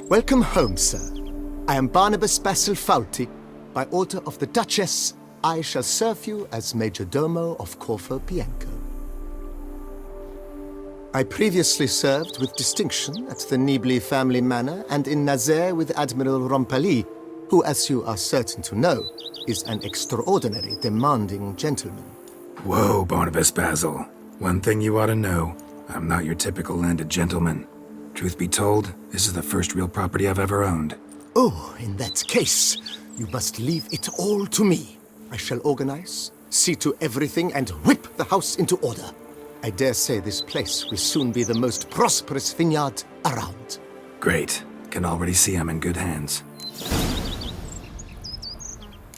Welcome home, sir. I am Barnabas Basil Faulty. By order of the Duchess, I shall serve you as Major Domo of Corvo Bianco. I previously served with distinction at the Nibli family manor and in Nazaire with Admiral Rompali, who, as you are certain to know, is an extraordinary, demanding gentleman. Whoa, Barnabas Basil. One thing you ought to know. I'm not your typical landed gentleman. Truth be told, this is the first real property I've ever owned. Oh, in that case, you must leave it all to me. I shall organize, see to everything, and whip the house into order. I dare say this place will soon be the most prosperous vineyard around. Great. Can already see I'm in good hands.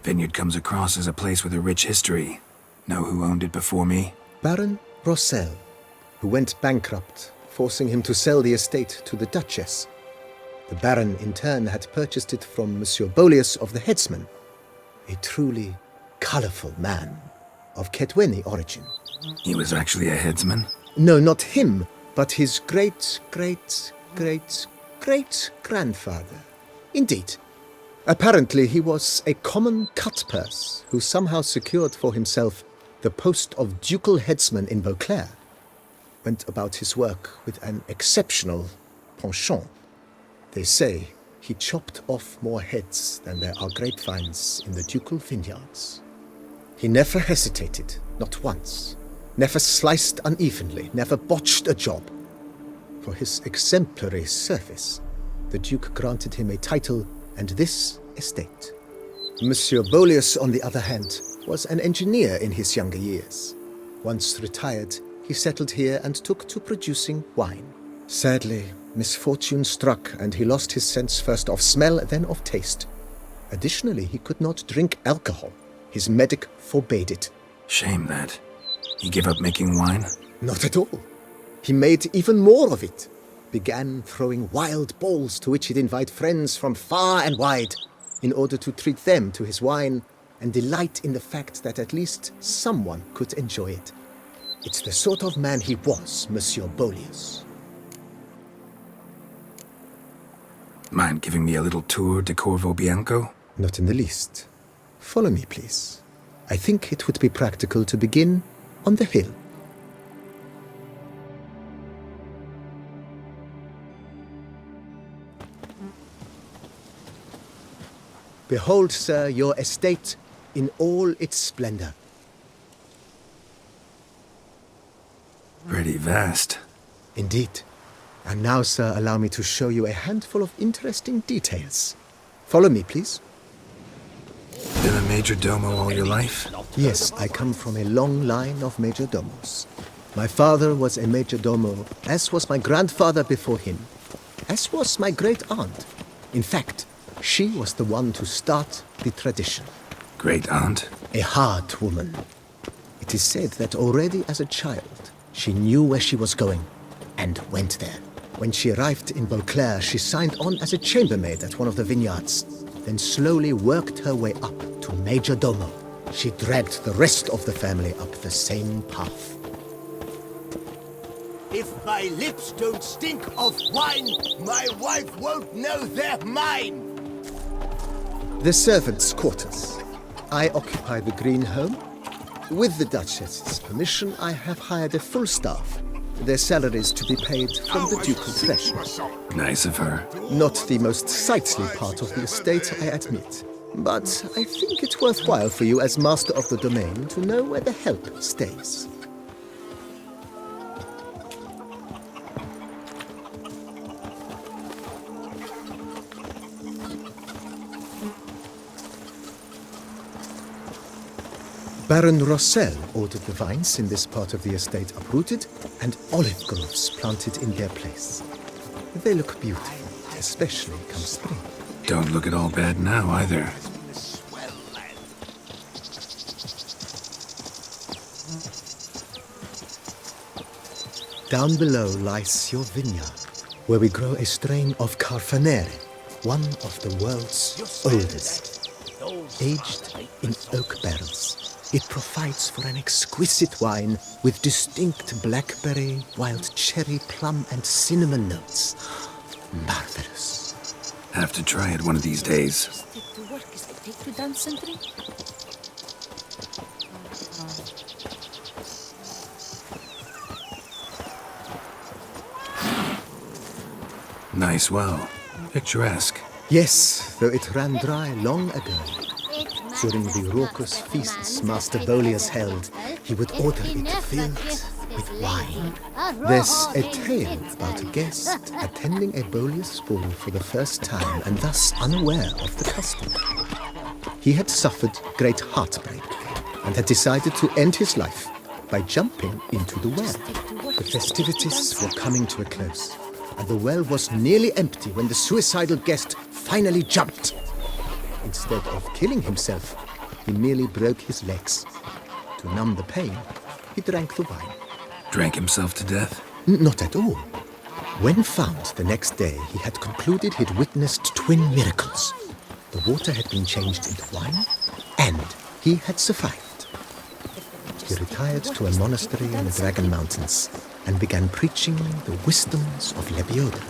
Vineyard comes across as a place with a rich history. Know who owned it before me? Baron Rossel, who went bankrupt, forcing him to sell the estate to the Duchess. The Baron, in turn, had purchased it from Monsieur Bolius of the Headsman, a truly colorful man of Ketweni origin. He was actually a headsman? No, not him, but his great-great-great-great-grandfather. Indeed. Apparently, he was a common cut-purse who somehow secured for himself the post of ducal headsman in Beauclair. Went about his work with an exceptional penchant. They say he chopped off more heads than there are grapevines in the ducal vineyards. He never hesitated, not once. Never sliced unevenly, never botched a job. For his exemplary service, the Duke granted him a title and this estate. Monsieur Bolius, on the other hand, was an engineer in his younger years. Once retired, he settled here and took to producing wine. Sadly, misfortune struck and he lost his sense first of smell, then of taste. Additionally, he could not drink alcohol. His medic forbade it. Shame that. He gave up making wine? Not at all. He made even more of it. Began throwing wild balls to which he'd invite friends from far and wide in order to treat them to his wine and delight in the fact that at least someone could enjoy it. It's the sort of man he was, Monsieur Bolius. Mind giving me a little tour de Corvo Bianco? Not in the least. Follow me, please. I think it would be practical to begin on the hill. Behold, sir, your estate in all its splendor. Pretty vast. Indeed. And now, sir, allow me to show you a handful of interesting details. Follow me, please. Been a major domo all your life? Yes, I come from a long line of major domos. My father was a major domo, as was my grandfather before him, as was my great-aunt. In fact, she was the one to start the tradition. Great-aunt? A hard woman. It is said that already as a child, she knew where she was going and went there. When she arrived in Beauclair, she signed on as a chambermaid at one of the vineyards, then slowly worked her way up to major domo. She dragged the rest of the family up the same path. If my lips don't stink of wine, my wife won't know they're mine. The servants' quarters. I occupy the green home. With the Duchess's permission, I have hired a full staff. Their salaries to be paid from the ducal treasury. Nice of her. Not the most sightly part of the estate, I admit. But I think it's worthwhile for you as master of the domain to know where the help stays. Baron Rossel ordered the vines in this part of the estate uprooted and olive groves planted in their place. They look beautiful, especially come spring. Don't look at all bad now, either. Down below lies your vineyard, where we grow a strain of Carfanere, one of the world's oldest, aged in oak barrels. It provides for an exquisite wine with distinct blackberry, wild cherry, plum, and cinnamon notes. Marvelous. Have to try it one of these days. Is take to work? Is they take to dance century? Nice well. Picturesque. Yes, though it ran dry long ago. During the raucous feasts Master Bolius held, he would order it filled with wine. There's a tale about a guest attending a Bolius ball for the first time and thus unaware of the custom. He had suffered great heartbreak and had decided to end his life by jumping into the well. The festivities were coming to a close, and the well was nearly empty when the suicidal guest finally jumped. Instead of killing himself, he merely broke his legs. To numb the pain, he drank the wine. Drank himself to death? Not at all. When found the next day, he had concluded he'd witnessed twin miracles. The water had been changed into wine, and he had survived. He retired to a monastery in the Dragon Mountains and began preaching the wisdoms of Lebioda.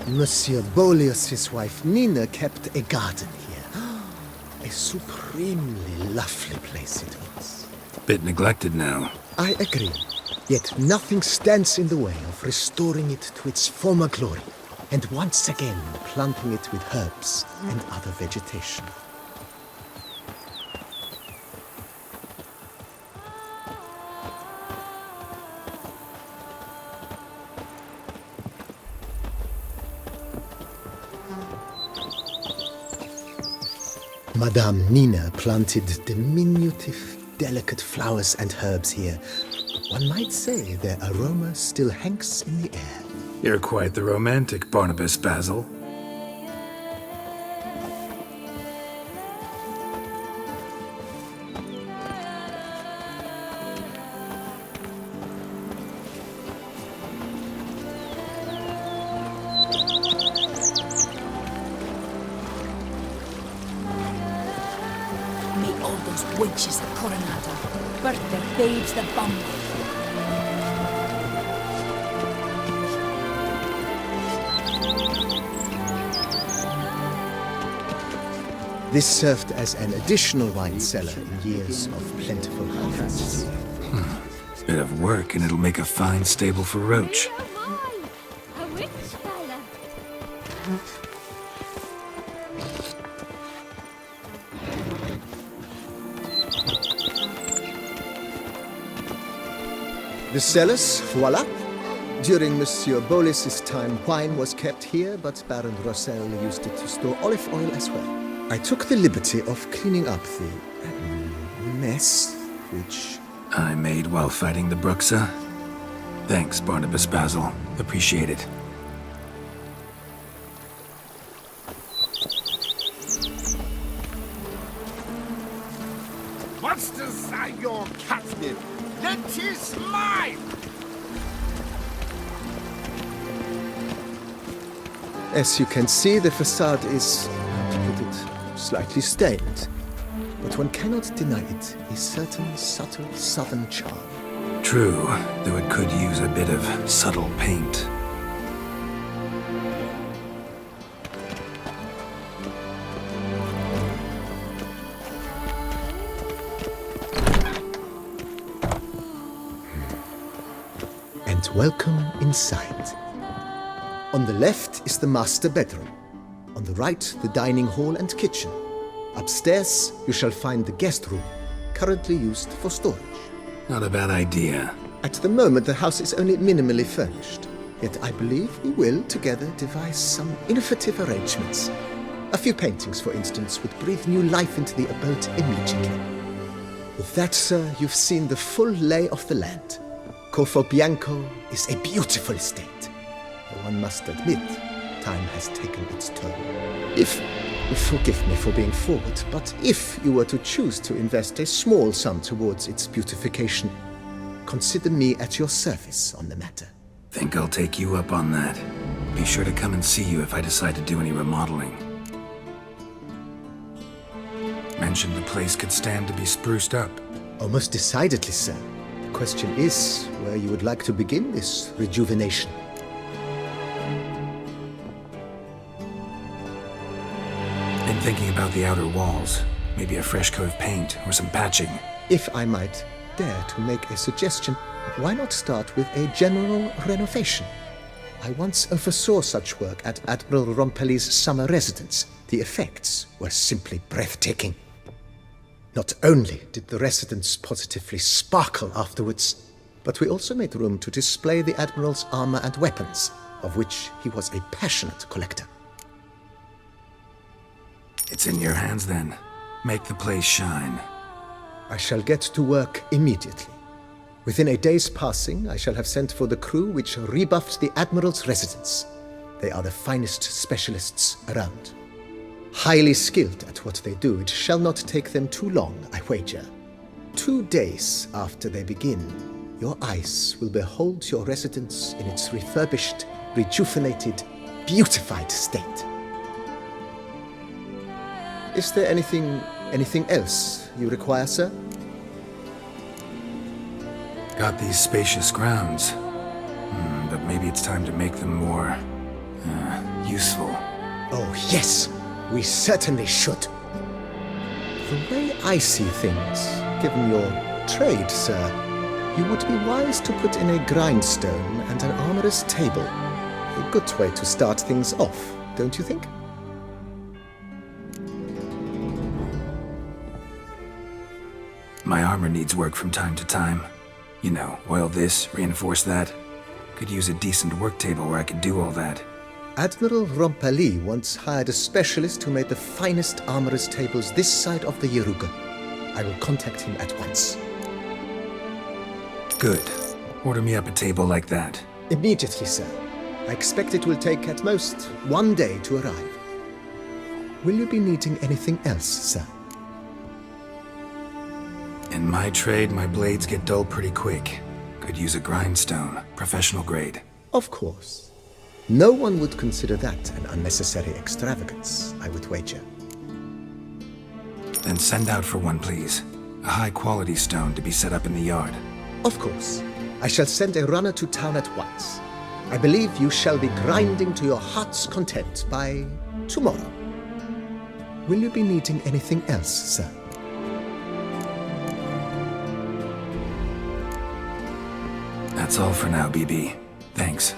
Monsieur Bolius' wife Nina kept a garden here. A supremely lovely place it was. Bit neglected now. I agree. Yet nothing stands in the way of restoring it to its former glory and once again planting it with herbs and other vegetation. Madame Nina planted diminutive, delicate flowers and herbs here. One might say their aroma still hangs in the air. You're quite the romantic, Barnabas Basil. May all those wenches the coronata birth their babes the bum. This served as an additional wine cellar in years of plentiful harvests. Bit of work and it'll make a fine stable for Roach. A rich fella. The cellars, voila. During Monsieur Bolis's time, wine was kept here, but Baron Rossel used it to store olive oil as well. I took the liberty of cleaning up the mess, which... I made while fighting the Bruxa. Thanks, Barnabas Basil. Appreciate it. Monsters are your catnip. That is mine! As you can see, the facade is, how to put it, slightly stained. But one cannot deny it, a certain subtle southern charm. True, though it could use a bit of subtle paint. And welcome inside. On the left is the master bedroom. On the right, the dining hall and kitchen. Upstairs, you shall find the guest room, currently used for storage. Not a bad idea. At the moment, the house is only minimally furnished. Yet I believe we will, together, devise some innovative arrangements. A few paintings, for instance, would breathe new life into the abode immediately. With that, sir, you've seen the full lay of the land. Corfo Bianco is a beautiful estate. Though one must admit, time has taken its toll. Forgive me for being forward, but if you were to choose to invest a small sum towards its beautification, consider me at your service on the matter. Think I'll take you up on that. Be sure to come and see you if I decide to do any remodeling. Mentioned the place could stand to be spruced up. Oh, most decidedly, sir. The question is where you would like to begin this rejuvenation. Been thinking about the outer walls. Maybe a fresh coat of paint or some patching. If I might dare to make a suggestion, why not start with a general renovation? I once oversaw such work at Admiral Rompelli's summer residence. The effects were simply breathtaking. Not only did the residence positively sparkle afterwards, but we also made room to display the Admiral's armor and weapons, of which he was a passionate collector. It's in your hands then. Make the place shine. I shall get to work immediately. Within a day's passing, I shall have sent for the crew which rebuffed the Admiral's residence. They are the finest specialists around. Highly skilled at what they do, it shall not take them too long, I wager. 2 days after they begin, your eyes will behold your residence in its refurbished, rejuvenated, beautified state. Is there anything else you require, sir? Got these spacious grounds. But maybe it's time to make them more... useful. Oh, yes, we certainly should. The way I see things, given your trade, sir, you would be wise to put in a grindstone and an armorer's table. A good way to start things off, don't you think? My armor needs work from time to time. You know, oil this, reinforce that. Could use a decent work table where I could do all that. Admiral Rompelli once hired a specialist who made the finest armorer's tables this side of the Yeruga. I will contact him at once. Good. Order me up a table like that. Immediately, sir. I expect it will take at most 1 day to arrive. Will you be needing anything else, sir? In my trade, my blades get dull pretty quick. Could use a grindstone, professional grade. Of course. No one would consider that an unnecessary extravagance, I would wager. Then send out for one, please. A high-quality stone to be set up in the yard. Of course. I shall send a runner to town at once. I believe you shall be grinding to your heart's content by tomorrow. Will you be needing anything else, sir? That's all for now, BB. Thanks.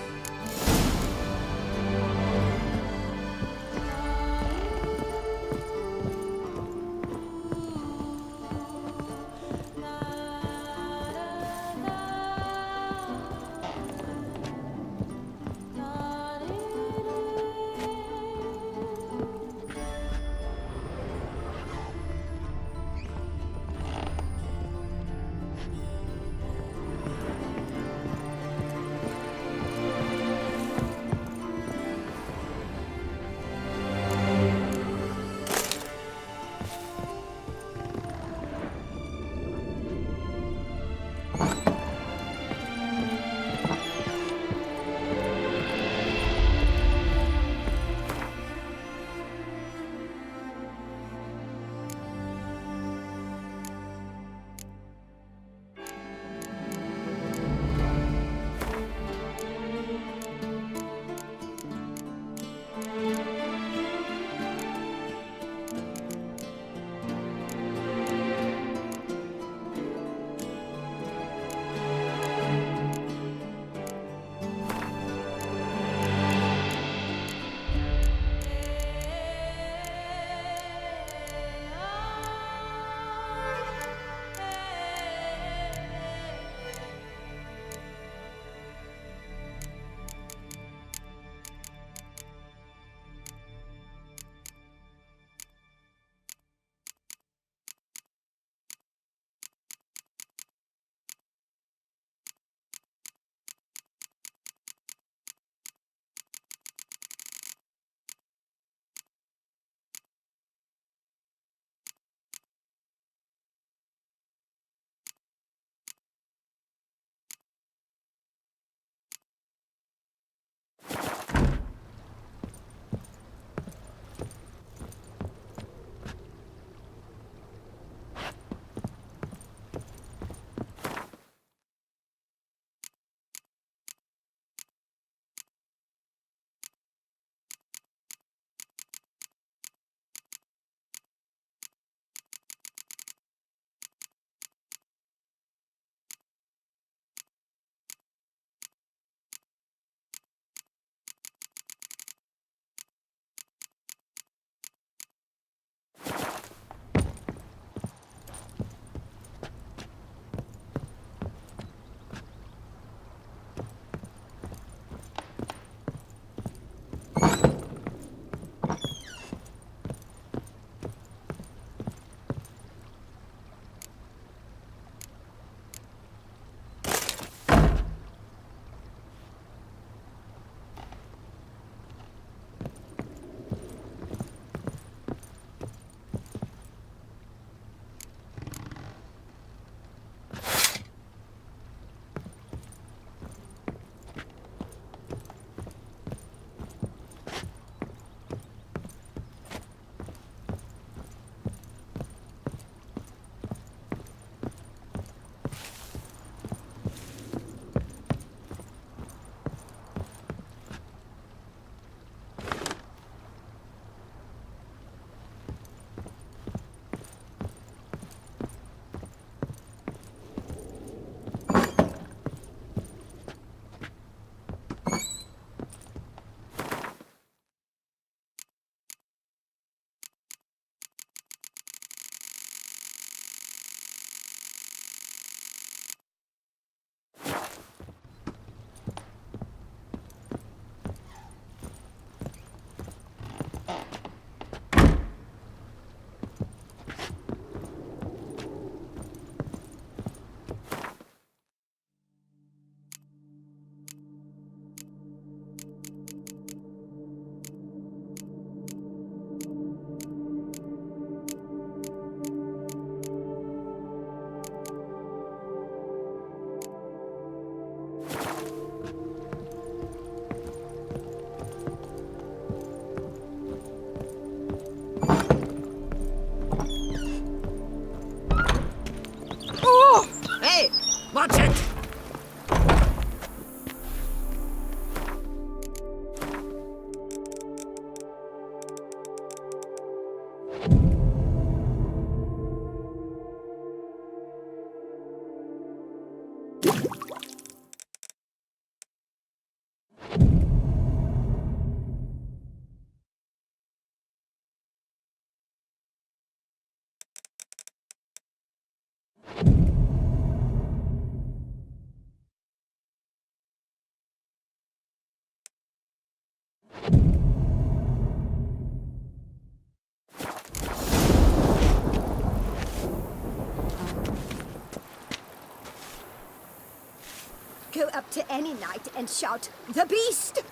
Go up to any knight and shout, "The beast!"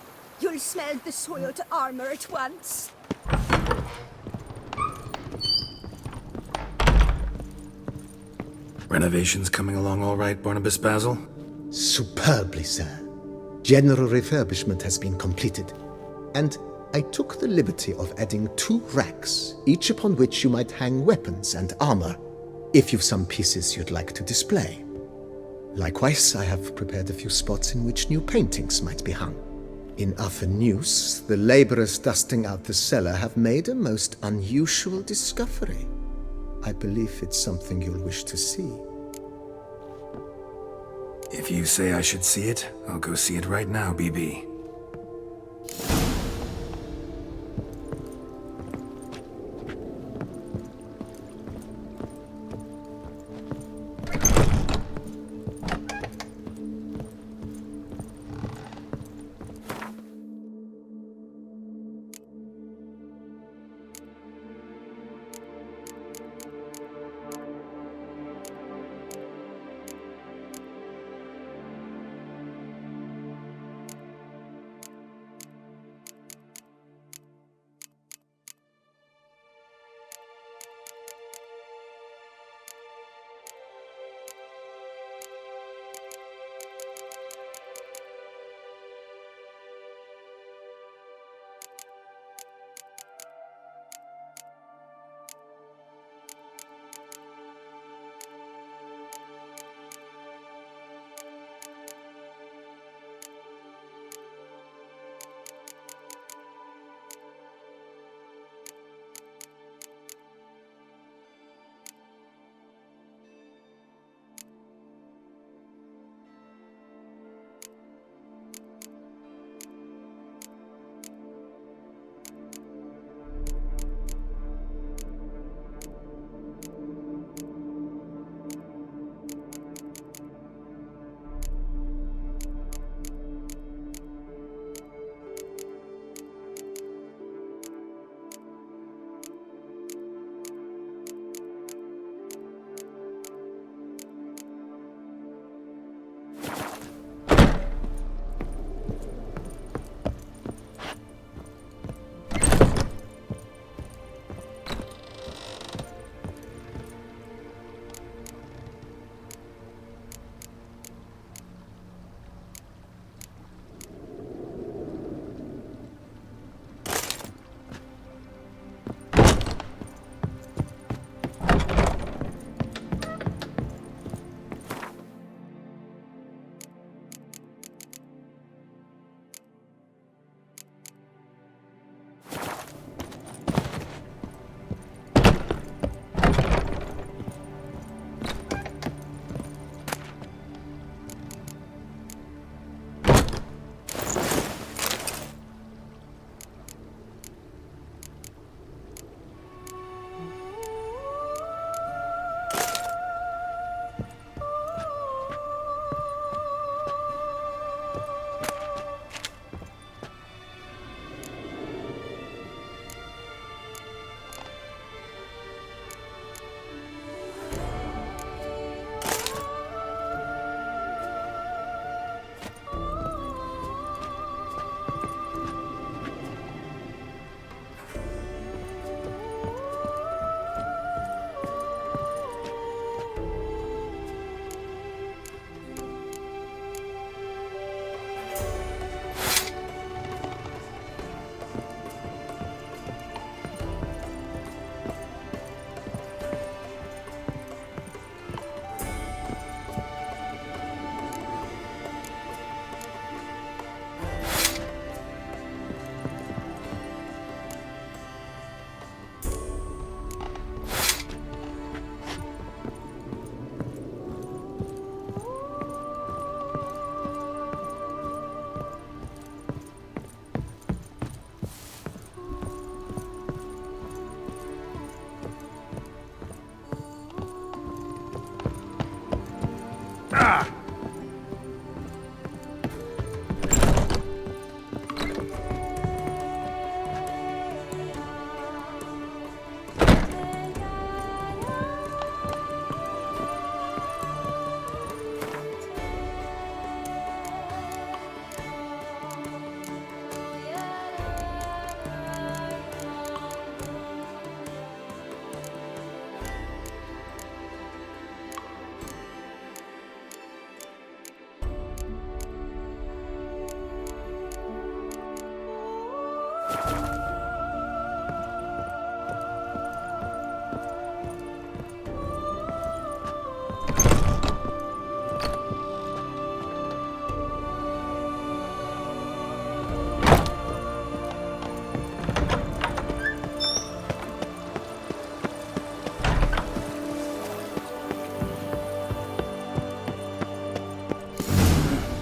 You'll smell the soiled armor at once. Renovations coming along all right, Barnabas Basil? Superbly, sir. General refurbishment has been completed, and I took the liberty of adding 2 racks, each upon which you might hang weapons and armor, if you've some pieces you'd like to display. Likewise, I have prepared a few spots in which new paintings might be hung. In other news, the laborers dusting out the cellar have made a most unusual discovery. I believe it's something you'll wish to see. If you say I should see it, I'll go see it right now, BB.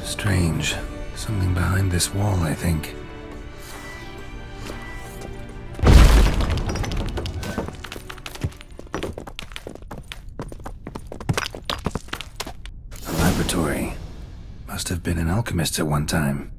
Strange. Something behind this wall, I think. A laboratory. Must have been an alchemist at one time.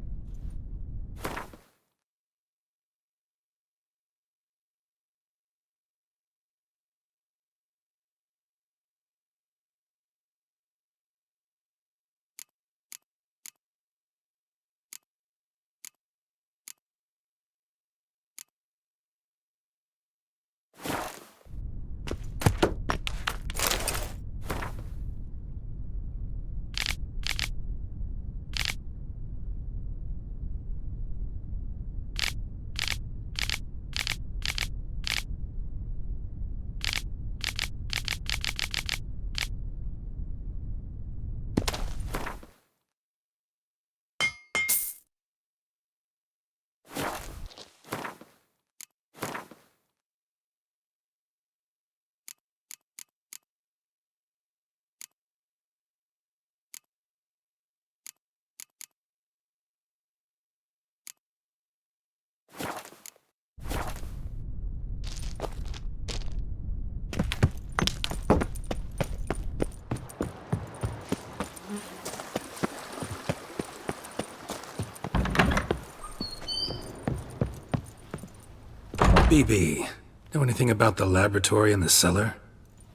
BB, know anything about the laboratory in the cellar?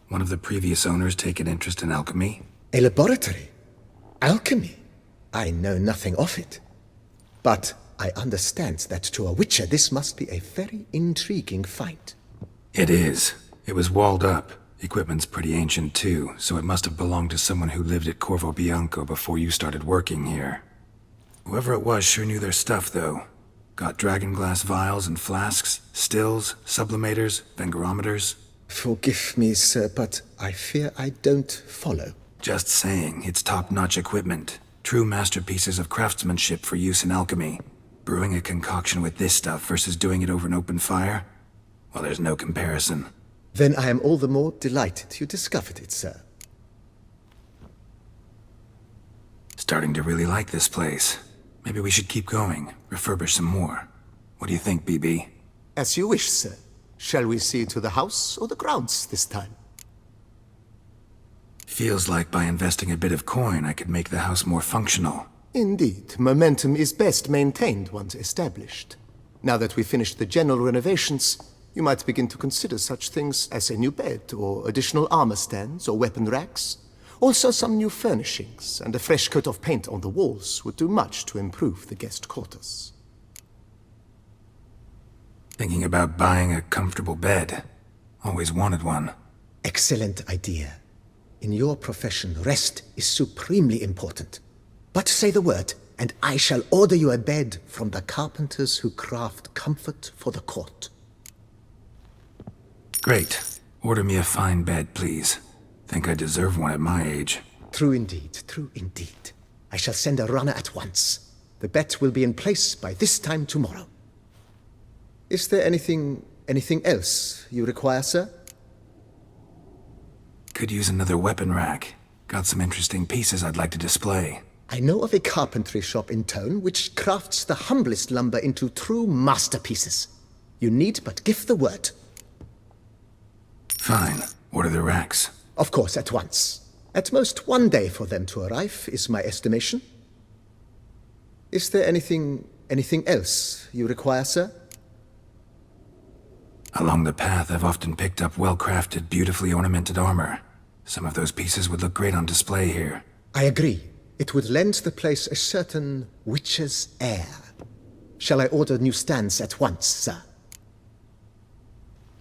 One of the previous owners take an interest in alchemy? A laboratory? Alchemy? I know nothing of it. But I understand that to a witcher this must be a very intriguing find. It is. It was walled up. Equipment's pretty ancient too, so it must have belonged to someone who lived at Corvo Bianco before you started working here. Whoever it was sure knew their stuff, though. Got dragon glass vials and flasks, stills, sublimators, vengerometers. Forgive me, sir, but I fear I don't follow. Just saying, it's top-notch equipment. True masterpieces of craftsmanship for use in alchemy. Brewing a concoction with this stuff versus doing it over an open fire? Well, there's no comparison. Then I am all the more delighted you discovered it, sir. Starting to really like this place. Maybe we should keep going, refurbish some more. What do you think, BB? As you wish, sir. Shall we see to the house or the grounds this time? Feels like by investing a bit of coin, I could make the house more functional. Indeed, momentum is best maintained once established. Now that we've finished the general renovations, you might begin to consider such things as a new bed, or additional armor stands, or weapon racks. Also, some new furnishings and a fresh coat of paint on the walls would do much to improve the guest quarters. Thinking about buying a comfortable bed. Always wanted one. Excellent idea. In your profession, rest is supremely important. But say the word, and I shall order you a bed from the carpenters who craft comfort for the court. Great. Order me a fine bed, please. Think I deserve one at my age. True indeed, true indeed. I shall send a runner at once. The bet will be in place by this time tomorrow. Is there anything else you require, sir? Could use another weapon rack. Got some interesting pieces I'd like to display. I know of a carpentry shop in town which crafts the humblest lumber into true masterpieces. You need but give the word. Fine. Order the racks. Of course, at once. At most 1 day for them to arrive, is my estimation. Is there anything else you require, sir? Along the path, I've often picked up well-crafted, beautifully ornamented armor. Some of those pieces would look great on display here. I agree. It would lend the place a certain witch's air. Shall I order new stands at once, sir?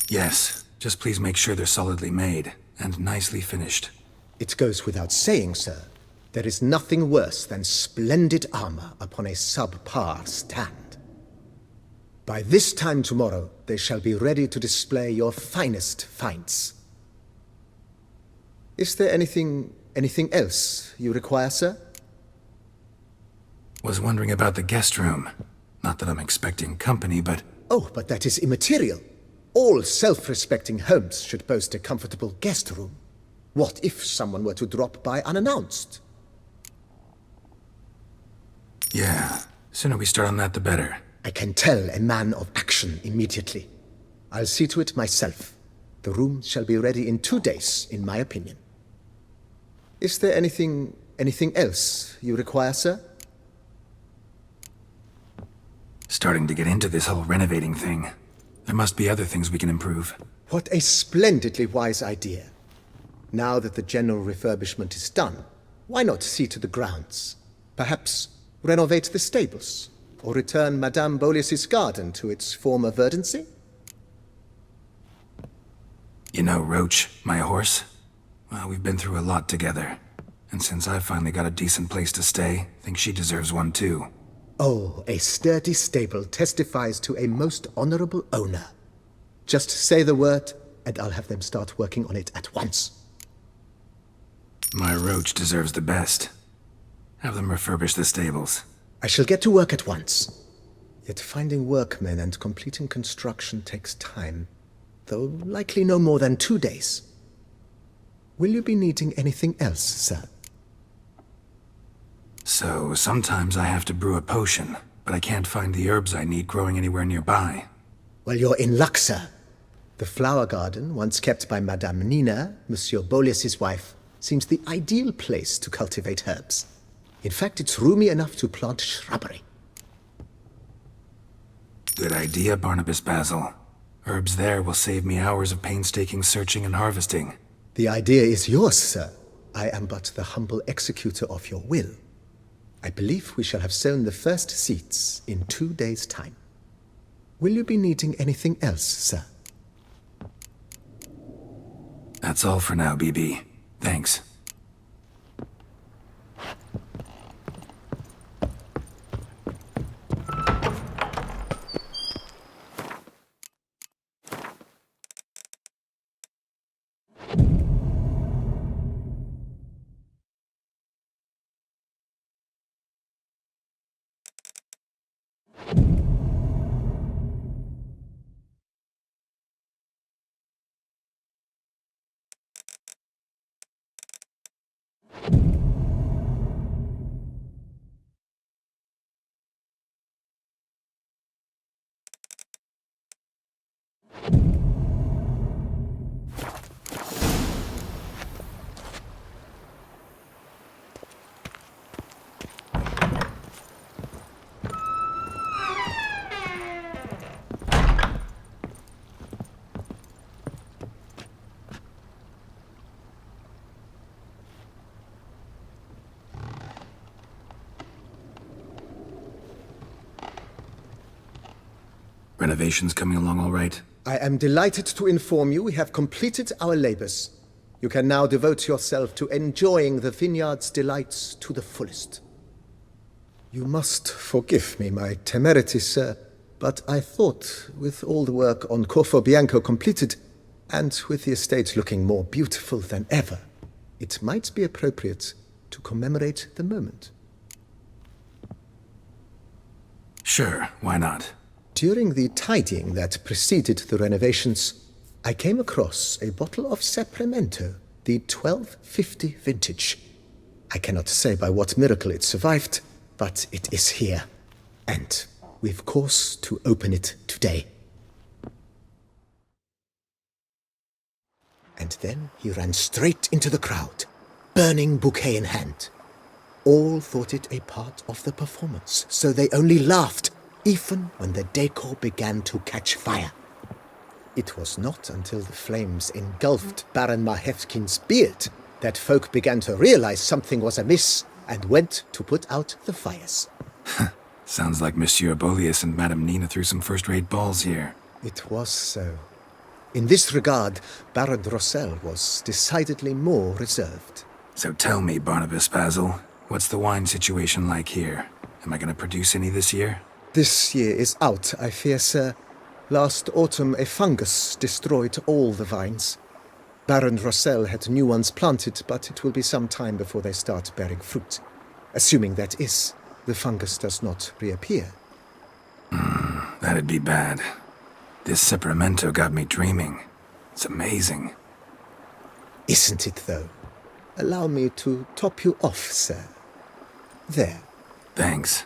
Yes. Just please make sure they're solidly made and nicely finished. It goes without saying, sir. There is nothing worse than splendid armor upon a subpar stand. By this time tomorrow, they shall be ready to display your finest finds. Is there anything else you require, sir? Was wondering about the guest room. Not that I'm expecting company, but... Oh, but that is immaterial. All self-respecting homes should boast a comfortable guest room. What if someone were to drop by unannounced? Yeah, sooner we start on that the better. I can tell a man of action immediately. I'll see to it myself. The room shall be ready in 2 days, in my opinion. Is there anything else you require, sir? Starting to get into this whole renovating thing. There must be other things we can improve. What a splendidly wise idea. Now that the general refurbishment is done, why not see to the grounds? Perhaps renovate the stables, or return Madame Bolis's garden to its former verdancy? You know Roach, my horse? Well, we've been through a lot together. And since I finally got a decent place to stay, I think she deserves one too. Oh, a sturdy stable testifies to a most honorable owner. Just say the word, and I'll have them start working on it at once. My Roach deserves the best. Have them refurbish the stables. I shall get to work at once. Yet finding workmen and completing construction takes time, though likely no more than 2 days. Will you be needing anything else, sir? So, sometimes I have to brew a potion, but I can't find the herbs I need growing anywhere nearby. Well, you're in luck, sir. The flower garden, once kept by Madame Nina, Monsieur Bolis's wife, seems the ideal place to cultivate herbs. In fact, it's roomy enough to plant shrubbery. Good idea, Barnabas Basil. Herbs there will save me hours of painstaking searching and harvesting. The idea is yours, sir. I am but the humble executor of your will. I believe we shall have sown the first seeds in 2 days' time. Will you be needing anything else, sir? That's all for now, BB. Thanks. Renovations coming along all right? I am delighted to inform you we have completed our labors. You can now devote yourself to enjoying the vineyard's delights to the fullest. You must forgive me my temerity, sir, but I thought, with all the work on Corvo Bianco completed, and with the estate looking more beautiful than ever, it might be appropriate to commemorate the moment. Sure, why not? During the tidying that preceded the renovations, I came across a bottle of Sapramento, the 1250 vintage. I cannot say by what miracle it survived, but it is here. And we've cause to open it today. And then he ran straight into the crowd, burning bouquet in hand. All thought it a part of the performance, so they only laughed, even when the decor began to catch fire. It was not until the flames engulfed Baron Mahevkin's beard that folk began to realize something was amiss and went to put out the fires. Sounds like Monsieur Bolius and Madame Nina threw some first-rate balls here. It was so. In this regard, Baron Rossel was decidedly more reserved. So tell me, Barnabas Basil, what's the wine situation like here? Am I going to produce any this year? This year is out, I fear, sir. Last autumn a fungus destroyed all the vines. Baron Rossel had new ones planted, but it will be some time before they start bearing fruit. Assuming that is, the fungus does not reappear. That'd be bad. This Sapramento got me dreaming. It's amazing. Isn't it, though? Allow me to top you off, sir. There. Thanks.